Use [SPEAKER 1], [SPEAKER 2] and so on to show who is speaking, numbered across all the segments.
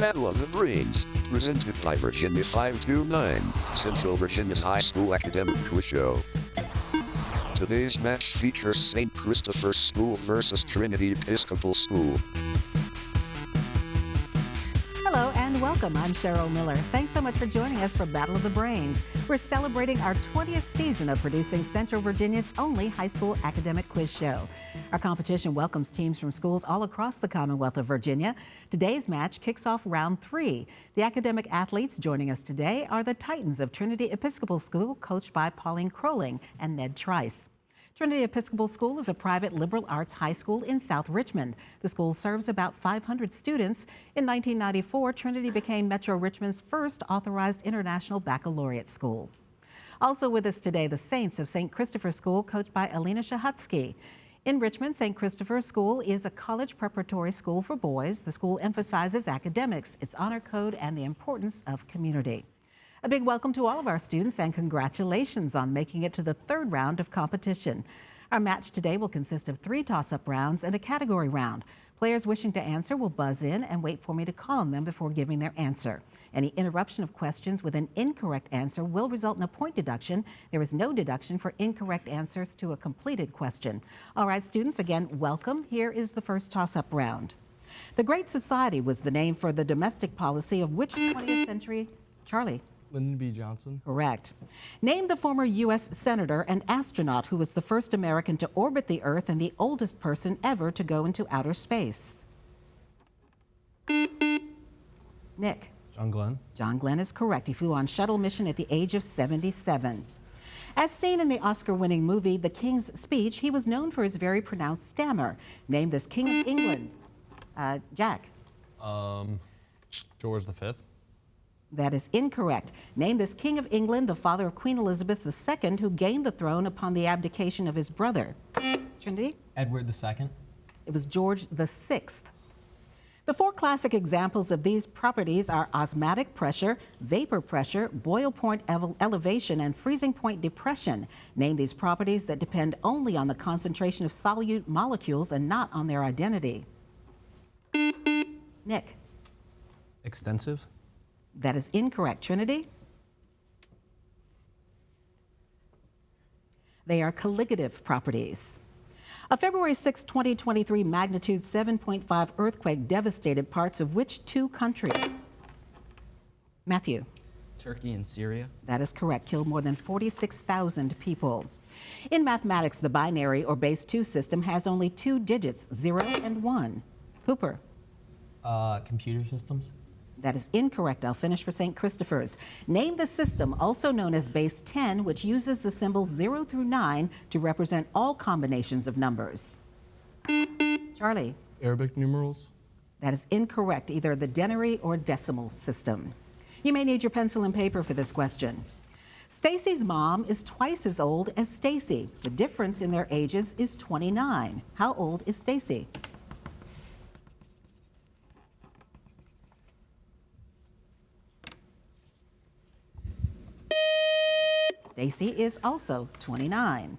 [SPEAKER 1] Battle of the Brains, presented by Virginia 529, Central Virginia's high school academic quiz show. Today's match features St. Christopher's School versus Trinity Episcopal School.
[SPEAKER 2] Hello and welcome. I'm Cheryl Miller. Thanks so much for joining us for Battle of the Brains. We're celebrating our 20th season of producing Central Virginia's only high school academic quiz show. Our competition welcomes teams from schools all across the Commonwealth of Virginia. Today's match kicks off round 3. The academic athletes joining us today are the Titans of Trinity Episcopal School, coached by Pauline Crowling and Ned Trice. Trinity Episcopal School is a private liberal arts high school in South Richmond. The school serves about 500 students. In 1994, Trinity became Metro Richmond's first authorized international baccalaureate school. Also with us today, the Saints of St. Christopher School, coached by Alina Shahutsky. In Richmond, St. Christopher School is a college preparatory school for boys. The school emphasizes academics, its honor code, and the importance of community. A big welcome to all of our students and congratulations on making it to the 3rd round of competition. Our match today will consist of 3 toss-up rounds and a category round. Players wishing to answer will buzz in and wait for me to call on them before giving their answer. Any interruption of questions with an incorrect answer will result in a point deduction. There is no deduction for incorrect answers to a completed question. All right, students, again, welcome. Here is the first toss-up round. The Great Society was the name for the domestic policy of which 20th century? Charlie?
[SPEAKER 3] Lyndon B. Johnson.
[SPEAKER 2] Correct. Name the former U.S. senator and astronaut who was the first American to orbit the Earth and the oldest person ever to go into outer space. Nick?
[SPEAKER 3] John Glenn.
[SPEAKER 2] John Glenn is correct. He flew on shuttle mission at the age of 77. As seen in the Oscar-winning movie The King's Speech, he was known for his very pronounced stammer. Name this King of England. Jack?
[SPEAKER 3] George V.
[SPEAKER 2] That is incorrect. Name this King of England, the father of Queen Elizabeth II, who gained the throne upon the abdication of his brother. Trinity?
[SPEAKER 4] Edward II.
[SPEAKER 2] It was George VI. The 4 classic examples of these properties are osmotic pressure, vapor pressure, boil point elevation, and freezing point depression. Name these properties that depend only on the concentration of solute molecules and not on their identity. Nick?
[SPEAKER 3] Extensive.
[SPEAKER 2] That is incorrect. Trinity? They are colligative properties. A February 6, 2023 magnitude 7.5 earthquake devastated parts of which 2 countries? Matthew?
[SPEAKER 4] Turkey and Syria.
[SPEAKER 2] That is correct. Killed more than 46,000 people. In mathematics, the binary or base 2 system has only 2 digits, 0 and 1. Cooper?
[SPEAKER 4] Computer systems.
[SPEAKER 2] That is incorrect. I'll finish for St. Christopher's. Name the system, also known as base 10, which uses the symbols 0 through 9 to represent all combinations of numbers. Charlie?
[SPEAKER 3] Arabic numerals.
[SPEAKER 2] That is incorrect, either the denary or decimal system. You may need your pencil and paper for this question. Stacy's mom is twice as old as Stacy. The difference in their ages is 29. How old is Stacy? Stacy is also 29.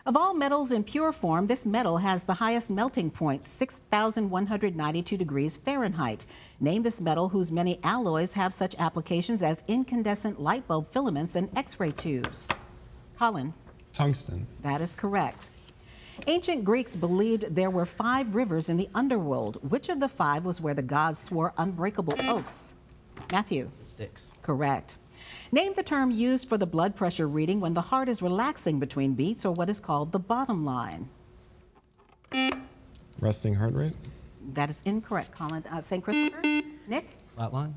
[SPEAKER 2] Of all metals in pure form, this metal has the highest melting point, 6,192 degrees Fahrenheit. Name this metal whose many alloys have such applications as incandescent light bulb filaments and X-ray tubes. Colin?
[SPEAKER 3] Tungsten.
[SPEAKER 2] That is correct. Ancient Greeks believed there were 5 rivers in the underworld. Which of the 5 was where the gods swore unbreakable oaths? Matthew?
[SPEAKER 4] Styx.
[SPEAKER 2] Correct. Name the term used for the blood pressure reading when the heart is relaxing between beats, or what is called the bottom line.
[SPEAKER 3] Resting heart rate.
[SPEAKER 2] That is incorrect. Colin, St. Christopher? Nick?
[SPEAKER 4] Flatline.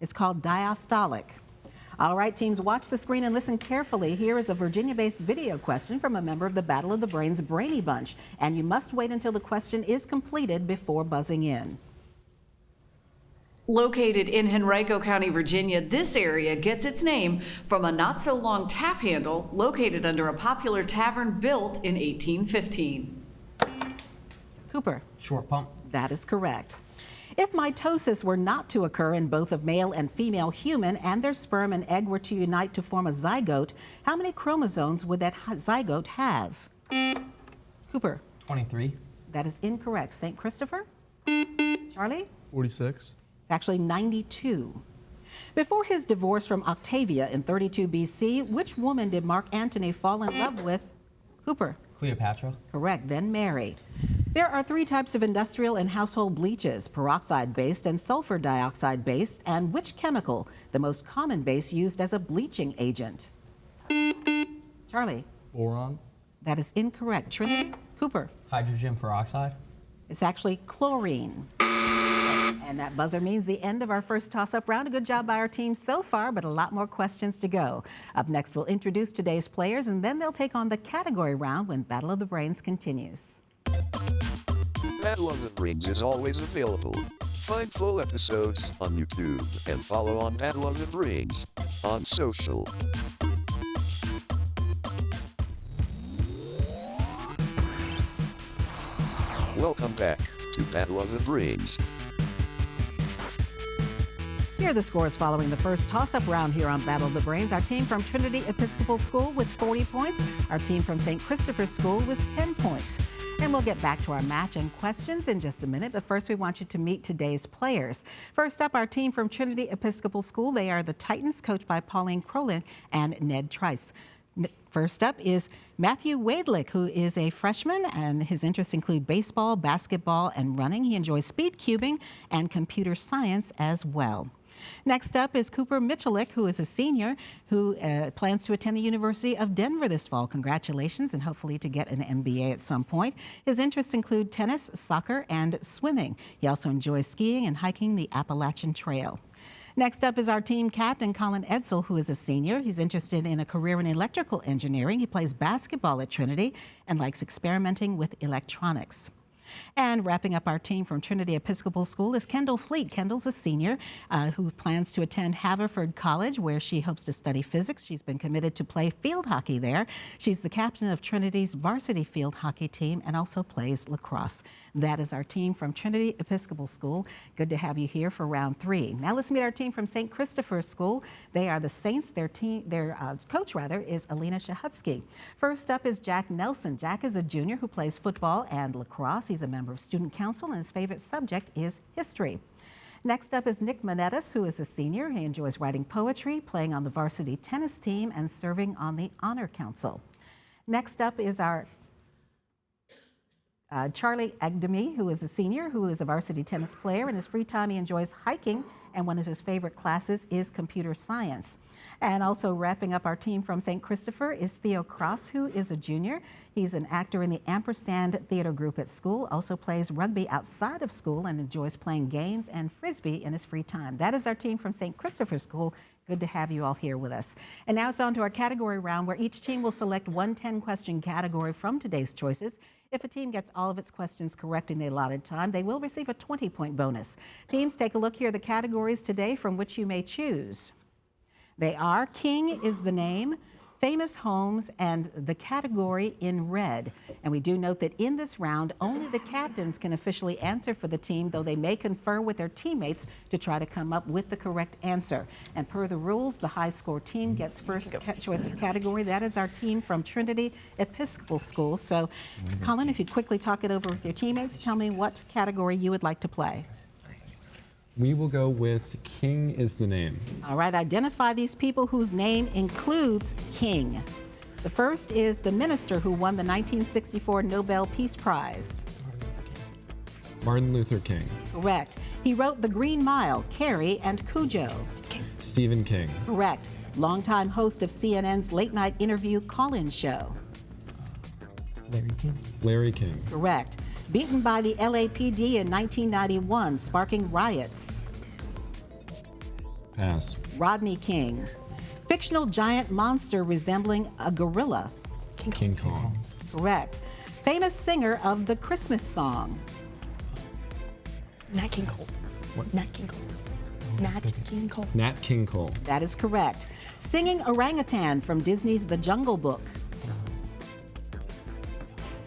[SPEAKER 2] It's called diastolic. All right, teams, watch the screen and listen carefully. Here is a Virginia-based video question from a member of the Battle of the Brains Brainy Bunch, and you must wait until the question is completed before buzzing in.
[SPEAKER 5] Located in Henrico County, Virginia, this area gets its name from a not-so-long tap handle located under a popular tavern built in 1815.
[SPEAKER 2] Cooper?
[SPEAKER 4] Short pump.
[SPEAKER 2] That is correct. If mitosis were not to occur in both a male and female human and their sperm and egg were to unite to form a zygote, how many chromosomes would that zygote have? Cooper?
[SPEAKER 4] 23.
[SPEAKER 2] That is incorrect. St. Christopher? Charlie?
[SPEAKER 3] 46.
[SPEAKER 2] It's actually 92. Before his divorce from Octavia in 32 BC, which woman did Mark Antony fall in love with? Cooper.
[SPEAKER 4] Cleopatra.
[SPEAKER 2] Correct, then married. There are 3 types of industrial and household bleaches, peroxide-based and sulfur dioxide-based, and which chemical, the most common base used as a bleaching agent? Charlie.
[SPEAKER 4] Boron.
[SPEAKER 2] That is incorrect. Trinity. Cooper.
[SPEAKER 4] Hydrogen peroxide.
[SPEAKER 2] It's actually chlorine. And that buzzer means the end of our first toss-up round. A good job by our team so far, but a lot more questions to go. Up next, we'll introduce today's players, and then they'll take on the category round when Battle of the Brains continues.
[SPEAKER 1] Battle of the Brains is always available. Find full episodes on YouTube and follow on Battle of the Brains on social. Welcome back to Battle of the Brains.
[SPEAKER 2] Here are the scores following the first toss-up round here on Battle of the Brains. Our team from Trinity Episcopal School with 40 points. Our team from St. Christopher's School with 10 points. And we'll get back to our match and questions in just a minute, but first we want you to meet today's players. First up, our team from Trinity Episcopal School. They are the Titans, coached by Pauline Crolin and Ned Trice. First up is Matthew Wadlick, who is a freshman, and his interests include baseball, basketball, and running. He enjoys speed cubing and computer science as well. Next up is Cooper Mitchellick, who is a senior who plans to attend the University of Denver this fall. Congratulations, and hopefully to get an MBA at some point. His interests include tennis, soccer, and swimming. He also enjoys skiing and hiking the Appalachian Trail. Next up is our team captain, Colin Edsel, who is a senior. He's interested in a career in electrical engineering. He plays basketball at Trinity and likes experimenting with electronics. And wrapping up our team from Trinity Episcopal School is Kendall Fleet. Kendall's a senior who plans to attend Haverford College, where she hopes to study physics. She's been committed to play field hockey there. She's the captain of Trinity's varsity field hockey team and also plays lacrosse. That is our team from Trinity Episcopal School. Good to have you here for round 3. Now let's meet our team from St. Christopher's School. They are the Saints. Their coach is Alina Shahutsky. First up is Jack Nelson. Jack is a junior who plays football and lacrosse. He's a member of student council, and his favorite subject is history. Next up is Nick Manetis, who is a senior. He enjoys writing poetry, playing on the varsity tennis team, and serving on the honor council. Next up is our Charlie Agdemi, who is a senior, who is a varsity tennis player. In his free time, he enjoys hiking, and one of his favorite classes is computer science. And also wrapping up our team from St. Christopher is Theo Cross, who is a junior. He's an actor in the Ampersand Theater Group at school, also plays rugby outside of school, and enjoys playing games and frisbee in his free time. That is our team from St. Christopher School. Good to have you all here with us. And now it's on to our category round, where each team will select one 10-question category from today's choices. If a team gets all of its questions correct in the allotted time, they will receive a 20-point bonus. Teams, take a look here at the categories today from which you may choose. They are King is the name, famous homes, and the category in red. And we do note that in this round, only the captains can officially answer for the team, though they may confer with their teammates to try to come up with the correct answer. And per the rules, the high score team gets first choice of category. That is our team from Trinity Episcopal School. So, Colin, if you quickly talk it over with your teammates, tell me what category you would like to play.
[SPEAKER 3] We will go with King is the name.
[SPEAKER 2] All right, identify these people whose name includes King. The first is the minister who won the 1964 Nobel Peace Prize.
[SPEAKER 3] Martin Luther King.
[SPEAKER 2] Correct. He wrote The Green Mile, Carrie, and Cujo.
[SPEAKER 3] Stephen King.
[SPEAKER 2] Correct. Longtime host of CNN's late-night interview call-in show.
[SPEAKER 4] Larry King.
[SPEAKER 3] Larry King.
[SPEAKER 2] Correct. Beaten by the LAPD in 1991, sparking riots.
[SPEAKER 3] Pass.
[SPEAKER 2] Rodney King. Fictional giant monster resembling a gorilla.
[SPEAKER 3] King Kong.
[SPEAKER 2] Correct. Famous singer of the Christmas song.
[SPEAKER 6] Nat King Cole.
[SPEAKER 3] What?
[SPEAKER 6] Nat King Cole. Nat King Cole.
[SPEAKER 3] Nat King Cole.
[SPEAKER 2] That is correct. Singing orangutan from Disney's The Jungle Book.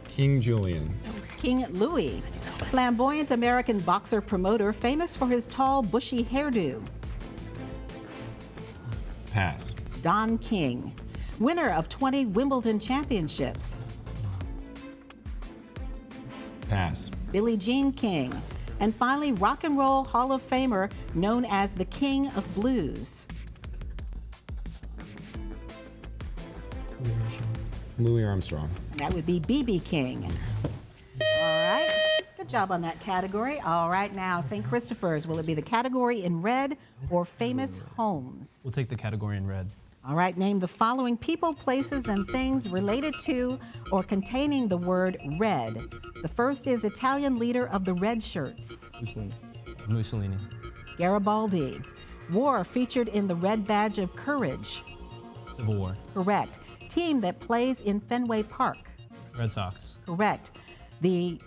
[SPEAKER 3] King Julian.
[SPEAKER 2] King Louis. Flamboyant American boxer promoter famous for his tall, bushy hairdo.
[SPEAKER 3] Pass.
[SPEAKER 2] Don King. Winner of 20 Wimbledon championships.
[SPEAKER 3] Pass.
[SPEAKER 2] Billie Jean King. And finally, Rock and Roll Hall of Famer known as the King of Blues.
[SPEAKER 3] Louis Armstrong.
[SPEAKER 2] That would be B.B. King. All right. Good job on that category. All right, now, St. Christopher's. Will it be the category in red or famous homes?
[SPEAKER 4] We'll take the category in red.
[SPEAKER 2] All right, name the following people, places, and things related to or containing the word red. The first is Italian leader of the Red Shirts.
[SPEAKER 4] Mussolini.
[SPEAKER 2] Garibaldi. War featured in the Red Badge of Courage.
[SPEAKER 4] Civil War.
[SPEAKER 2] Correct. Team that plays in Fenway Park.
[SPEAKER 4] Red Sox.
[SPEAKER 2] Correct. The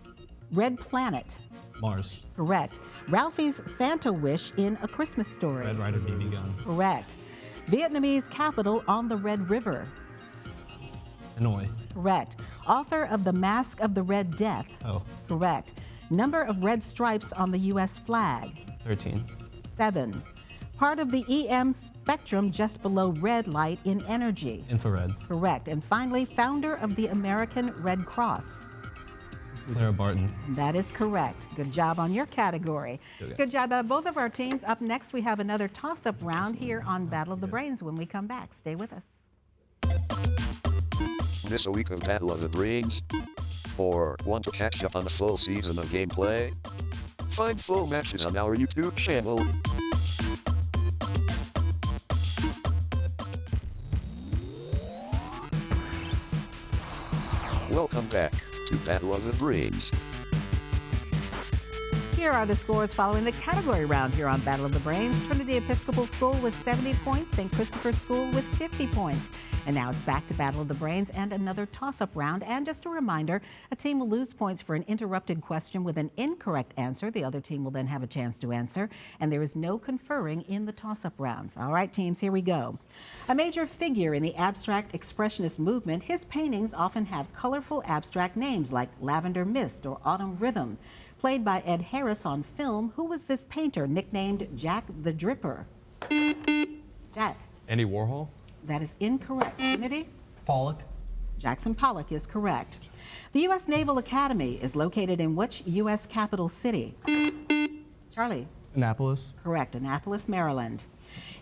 [SPEAKER 2] Red Planet.
[SPEAKER 4] Mars.
[SPEAKER 2] Correct. Ralphie's Santa Wish in A Christmas Story.
[SPEAKER 4] Red Ryder BB gun.
[SPEAKER 2] Correct. Vietnamese capital on the Red River.
[SPEAKER 4] Hanoi.
[SPEAKER 2] Correct. Author of The Mask of the Red Death.
[SPEAKER 4] Oh.
[SPEAKER 2] Correct. Number of red stripes on the U.S. flag.
[SPEAKER 4] 13.
[SPEAKER 2] 7. Part of the EM spectrum just below red light in energy.
[SPEAKER 4] Infrared.
[SPEAKER 2] Correct. And finally, founder of the American Red Cross.
[SPEAKER 4] Clara Barton.
[SPEAKER 2] That is correct. Good job on your category.
[SPEAKER 4] Okay.
[SPEAKER 2] Good job by both of our teams. Up next, we have another toss-up round here on Battle of the Brains when we come back. Stay with us.
[SPEAKER 1] Miss a week of Battle of the Brains? Or want to catch up on a full season of gameplay? Find full matches on our YouTube channel. Welcome back to Battle of the Brains.
[SPEAKER 2] Here are the scores following the category round here on Battle of the Brains. Trinity Episcopal School with 70 points, St. Christopher's School with 50 points. And now it's back to Battle of the Brains and another toss-up round. And just a reminder, a team will lose points for an interrupted question with an incorrect answer. The other team will then have a chance to answer. And there is no conferring in the toss-up rounds. All right, teams, here we go. A major figure in the abstract expressionist movement, his paintings often have colorful abstract names like Lavender Mist or Autumn Rhythm. Played by Ed Harris on film, who was this painter nicknamed Jack the Dripper? Jack.
[SPEAKER 3] Andy Warhol.
[SPEAKER 2] That is incorrect. Trinity?
[SPEAKER 4] Pollock.
[SPEAKER 2] Jackson Pollock is correct. The U.S. Naval Academy is located in which U.S. capital city? Charlie?
[SPEAKER 4] Annapolis.
[SPEAKER 2] Correct. Annapolis, Maryland.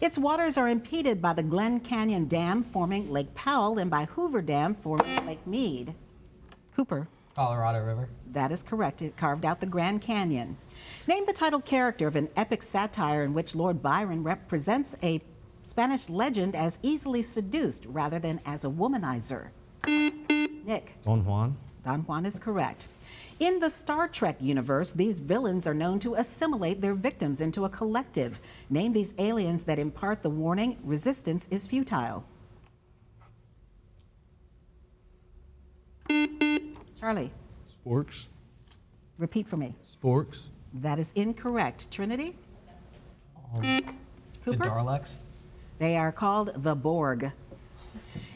[SPEAKER 2] Its waters are impeded by the Glen Canyon Dam forming Lake Powell and by Hoover Dam forming Lake Mead. Cooper?
[SPEAKER 4] Colorado River.
[SPEAKER 2] That is correct. It carved out the Grand Canyon. Name the title character of an epic satire in which Lord Byron represents a Spanish legend as easily seduced rather than as a womanizer. Nick.
[SPEAKER 4] Don Juan.
[SPEAKER 2] Don Juan is correct. In the Star Trek universe, these villains are known to assimilate their victims into a collective. Name these aliens that impart the warning, resistance is futile. Charlie.
[SPEAKER 3] Sporks.
[SPEAKER 2] Repeat for me.
[SPEAKER 3] Sporks.
[SPEAKER 2] That is incorrect. Trinity?
[SPEAKER 4] The
[SPEAKER 2] Cooper?
[SPEAKER 4] Daleks.
[SPEAKER 2] They are called the Borg.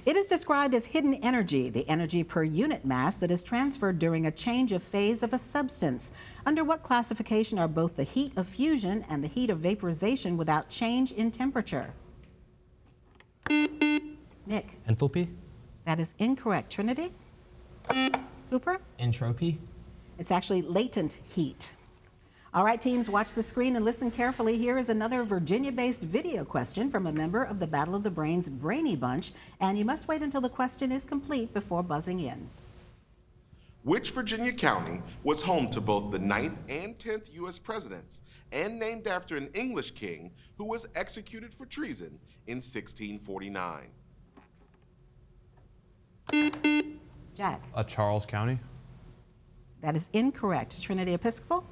[SPEAKER 2] It is described as hidden energy, the energy per unit mass that is transferred during a change of phase of a substance. Under what classification are both the heat of fusion and the heat of vaporization without change in temperature? Nick?
[SPEAKER 4] Enthalpy.
[SPEAKER 2] That is incorrect. Trinity? Cooper?
[SPEAKER 4] Entropy.
[SPEAKER 2] It's actually latent heat. All right, teams, watch the screen and listen carefully. Here is another Virginia-based video question from a member of the Battle of the Brains Brainy Bunch, and you must wait until the question is complete before buzzing in.
[SPEAKER 7] Which Virginia county was home to both the 9th and 10th U.S. presidents and named after an English king who was executed for treason in 1649?
[SPEAKER 2] Jack?
[SPEAKER 3] Charles County.
[SPEAKER 2] That is incorrect. Trinity Episcopal?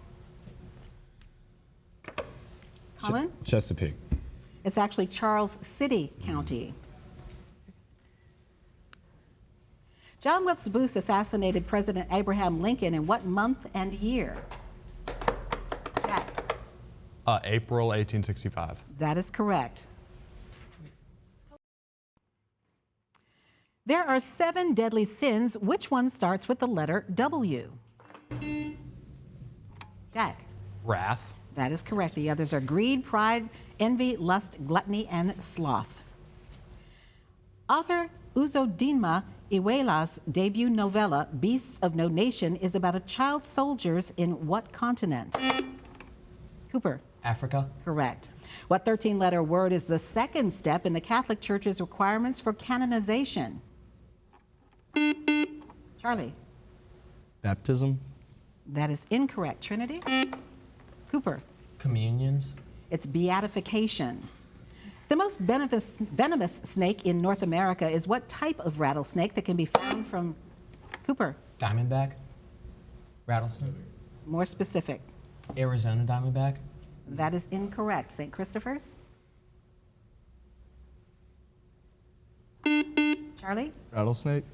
[SPEAKER 2] Colin?
[SPEAKER 3] Chesapeake.
[SPEAKER 2] It's actually Charles City County. John Wilkes Booth assassinated President Abraham Lincoln in what month and year? Jack?
[SPEAKER 3] April 1865.
[SPEAKER 2] That is correct. There are 7 deadly sins. Which one starts with the letter W? Jack?
[SPEAKER 3] Wrath.
[SPEAKER 2] That is correct. The others are greed, pride, envy, lust, gluttony, and sloth. Author Uzodinma Iweala's debut novella, Beasts of No Nation, is about a child soldiers in what continent? Cooper.
[SPEAKER 4] Africa.
[SPEAKER 2] Correct. What 13-letter word is the second step in the Catholic Church's requirements for canonization? Charlie.
[SPEAKER 8] Baptism.
[SPEAKER 2] That is incorrect. Trinity. Cooper.
[SPEAKER 4] Communions.
[SPEAKER 2] It's beatification. The most venomous snake in North America is what type of rattlesnake that can be found from Cooper?
[SPEAKER 4] Diamondback. Rattlesnake.
[SPEAKER 2] More specific.
[SPEAKER 4] Arizona diamondback.
[SPEAKER 2] That is incorrect. St. Christopher's? Charlie?
[SPEAKER 8] Rattlesnake.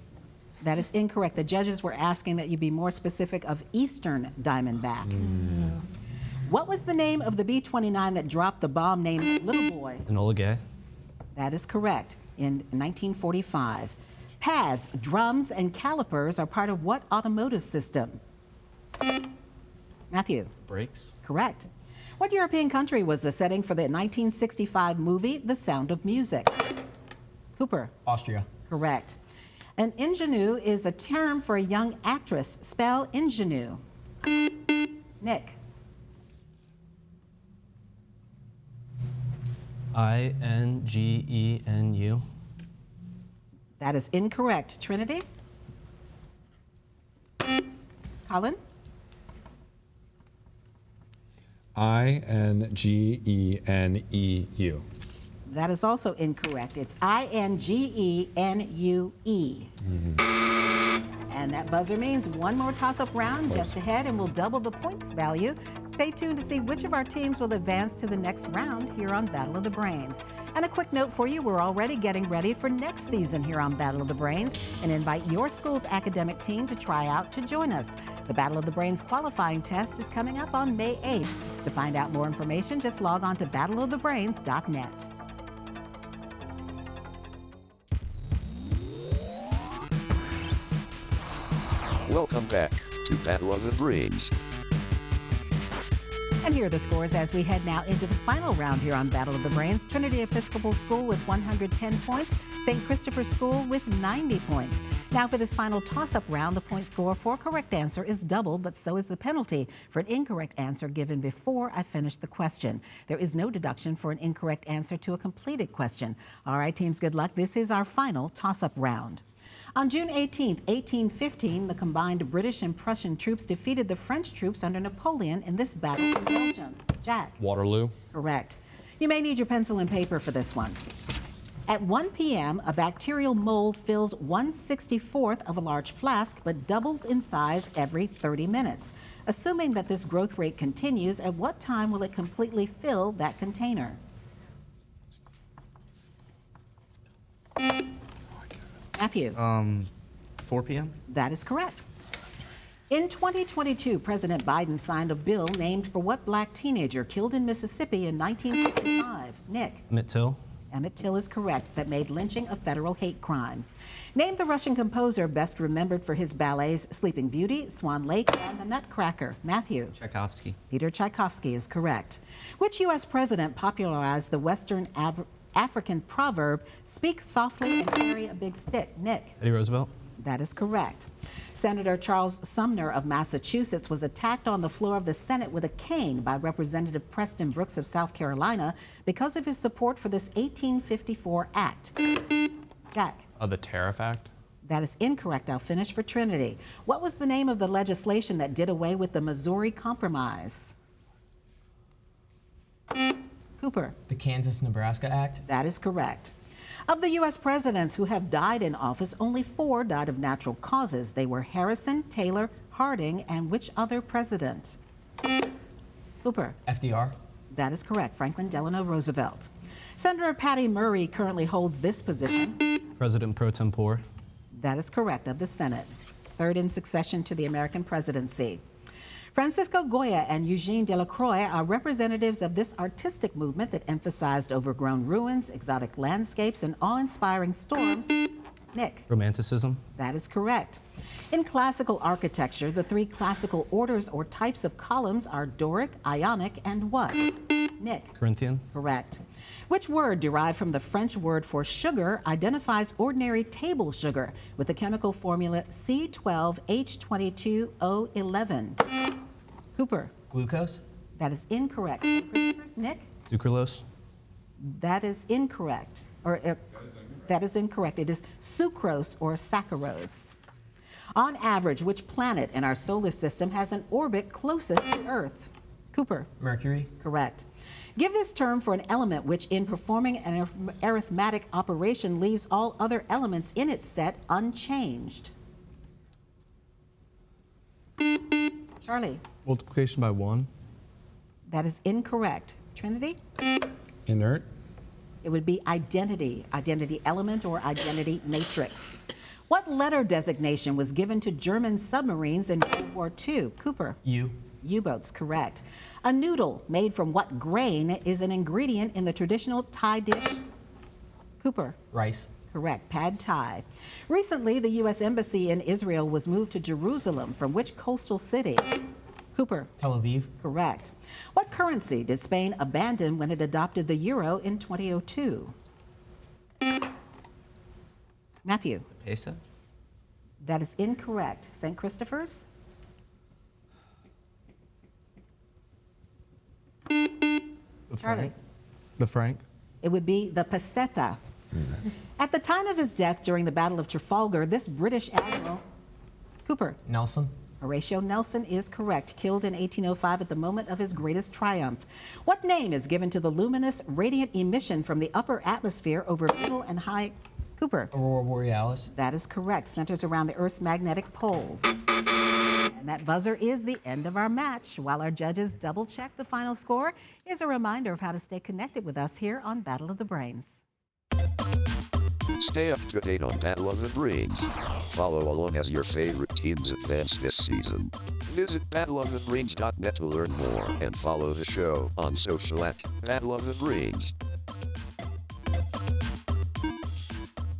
[SPEAKER 2] That is incorrect. The judges were asking that you be more specific of eastern diamondback. What was the name of the B-29 that dropped the bomb named Little Boy?
[SPEAKER 8] Enola Gay.
[SPEAKER 2] That is correct, in 1945. Pads, drums, and calipers are part of what automotive system? Matthew?
[SPEAKER 8] Brakes.
[SPEAKER 2] Correct. What European country was the setting for the 1965 movie The Sound of Music? Cooper?
[SPEAKER 4] Austria.
[SPEAKER 2] Correct. An ingenue is a term for a young actress. Spell ingenue. Nick?
[SPEAKER 8] Ingenu.
[SPEAKER 2] That is incorrect. Trinity? Colin?
[SPEAKER 3] Ingeneu.
[SPEAKER 2] That is also incorrect. It's Ingenue. And that buzzer means one more toss-up round just ahead, and we'll double the points value. Stay tuned to see which of our teams will advance to the next round here on Battle of the Brains. And a quick note for you, we're already getting ready for next season here on Battle of the Brains, and invite your school's academic team to try out to join us. The Battle of the Brains qualifying test is coming up on May 8th. To find out more information, just log on to battleofthebrains.net.
[SPEAKER 1] Welcome back to Battle of the Brains.
[SPEAKER 2] And here are the scores as we head now into the final round here on Battle of the Brains. Trinity Episcopal School with 110 points, St. Christopher's School with 90 points. Now for this final toss-up round, the point score for a correct answer is double, but so is the penalty for an incorrect answer given before I finish the question. There is no deduction for an incorrect answer to a completed question. All right, teams, good luck. This is our final toss-up round. On June 18, 1815, the combined British and Prussian troops defeated the French troops under Napoleon in this battle in Belgium. Jack?
[SPEAKER 8] Waterloo.
[SPEAKER 2] Correct. You may need your pencil and paper for this one. At 1 p.m., a bacterial mold fills 1/64th of a large flask, but doubles in size every 30 minutes. Assuming that this growth rate continues, at what time will it completely fill that container? Matthew?
[SPEAKER 8] 4 p.m.
[SPEAKER 2] That is correct. In 2022, President Biden signed a bill named for what black teenager killed in Mississippi in 1955? Nick?
[SPEAKER 8] Emmett Till.
[SPEAKER 2] Emmett Till is correct. That made lynching a federal hate crime. Name the Russian composer best remembered for his ballets Sleeping Beauty, Swan Lake, and The Nutcracker. Matthew?
[SPEAKER 8] Tchaikovsky.
[SPEAKER 2] Peter Tchaikovsky is correct. Which U.S. president popularized the Western African proverb, speak softly and carry a big stick? Nick?
[SPEAKER 8] Teddy Roosevelt.
[SPEAKER 2] That is correct. Senator Charles Sumner of Massachusetts was attacked on the floor of the Senate with a cane by Representative Preston Brooks of South Carolina because of his support for this 1854 act. Jack?
[SPEAKER 8] The Tariff Act.
[SPEAKER 2] That is incorrect. I'll finish for Trinity. What was the name of the legislation that did away with the Missouri Compromise? Cooper?
[SPEAKER 4] The Kansas-Nebraska Act.
[SPEAKER 2] That is correct. Of the U.S. presidents who have died in office, only 4 died of natural causes. They were Harrison, Taylor, Harding, and which other president? Cooper?
[SPEAKER 4] FDR.
[SPEAKER 2] That is correct. Franklin Delano Roosevelt. Senator Patty Murray currently holds this position.
[SPEAKER 8] President pro tempore.
[SPEAKER 2] That is correct, of the Senate. Third in succession to the American presidency. Francisco Goya and Eugene Delacroix are representatives of this artistic movement that emphasized overgrown ruins, exotic landscapes, and awe-inspiring storms. Nick?
[SPEAKER 8] Romanticism.
[SPEAKER 2] That is correct. In classical architecture, the 3 classical orders or types of columns are Doric, Ionic, and what? Nick.
[SPEAKER 8] Corinthian.
[SPEAKER 2] Correct. Which word derived from the French word for sugar identifies ordinary table sugar with the chemical formula C12H22O11? Cooper.
[SPEAKER 4] Glucose.
[SPEAKER 2] That is incorrect. Christopher's. Nick.
[SPEAKER 8] Sucralose.
[SPEAKER 2] That is incorrect. That is incorrect. It is sucrose or saccharose. On average, which planet in our solar system has an orbit closest to Earth? Cooper.
[SPEAKER 4] Mercury.
[SPEAKER 2] Correct. Give this term for an element which, in performing an arithmetic operation, leaves all other elements in its set unchanged. Charlie.
[SPEAKER 8] Multiplication by 1.
[SPEAKER 2] That is incorrect. Trinity?
[SPEAKER 3] Inert.
[SPEAKER 2] It would be identity, identity element or identity matrix. What letter designation was given to German submarines in World War II? Cooper.
[SPEAKER 4] U.
[SPEAKER 2] U-boats, correct. A noodle made from what grain is an ingredient in the traditional Thai dish? Cooper.
[SPEAKER 4] Rice.
[SPEAKER 2] Correct. Pad Thai. Recently, the U.S. Embassy in Israel was moved to Jerusalem from which coastal city? Cooper.
[SPEAKER 4] Tel Aviv.
[SPEAKER 2] Correct. What currency did Spain abandon when it adopted the euro in 2002? Matthew.
[SPEAKER 8] Peso.
[SPEAKER 2] That is incorrect. St. Christopher's?
[SPEAKER 8] The
[SPEAKER 2] Charlie.
[SPEAKER 8] franc. The franc.
[SPEAKER 2] It would be the peseta. At the time of his death during the Battle of Trafalgar, this British admiral, Cooper.
[SPEAKER 4] Nelson.
[SPEAKER 2] Horatio Nelson is correct, killed in 1805 at the moment of his greatest triumph. What name is given to the luminous, radiant emission from the upper atmosphere over middle and high? Cooper.
[SPEAKER 4] Aurora Borealis.
[SPEAKER 2] That is correct, centers around the Earth's magnetic poles. And that buzzer is the end of our match. While our judges double-check the final score, here's a reminder of how to stay connected with us here on Battle of the Brains.
[SPEAKER 1] Stay up to date on Battle of the Brains. Follow along as your favorite teams advance this season. Visit battleofthebrains.net to learn more and follow the show on social at Battle of the Brains.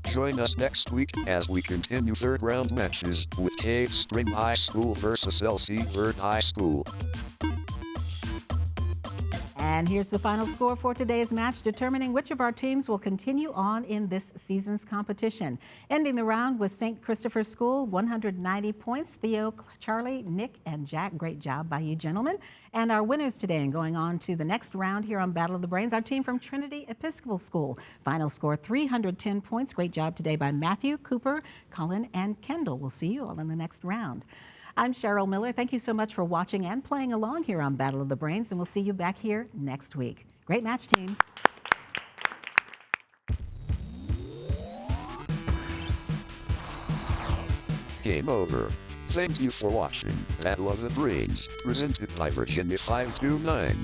[SPEAKER 1] Join us next week as we continue third round matches with Cave Spring High School versus LC Bird High School.
[SPEAKER 2] And here's the final score for today's match, determining which of our teams will continue on in this season's competition. Ending the round with St. Christopher's School, 190 points. Theo, Charlie, Nick, and Jack, great job by you gentlemen. And our winners today, and going on to the next round here on Battle of the Brains, our team from Trinity Episcopal School. Final score, 310 points. Great job today by Matthew, Cooper, Colin, and Kendall. We'll see you all in the next round. I'm Cheryl Miller. Thank you so much for watching and playing along here on Battle of the Brains, and we'll see you back here next week. Great match, teams.
[SPEAKER 1] Game over. Thank you for watching Battle of the Brains, presented by Virginia 529.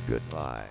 [SPEAKER 1] Goodbye.